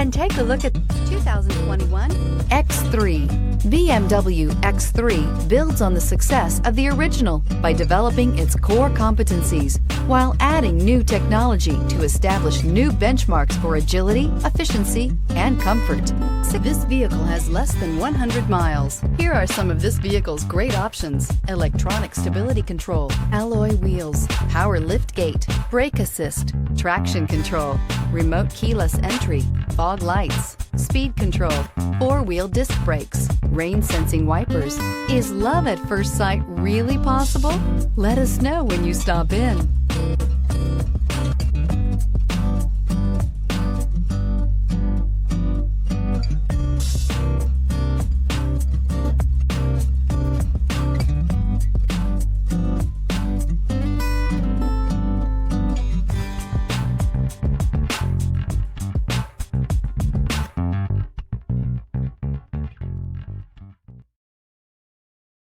and take a look at 2021 X3. BMW X3 builds on the success of the original by developing its core competencies while adding new technology to establish new benchmarks for agility, efficiency, and comfort. This vehicle has less than 100 miles. Here are some of this vehicle's great options: electronic stability control, alloy wheels, power lift gate, brake assist, traction control, remote keyless entry, fog lights, speed control, four-wheel disc brakes, rain sensing wipers. Is love at first sight really possible? Let us know when you stop in.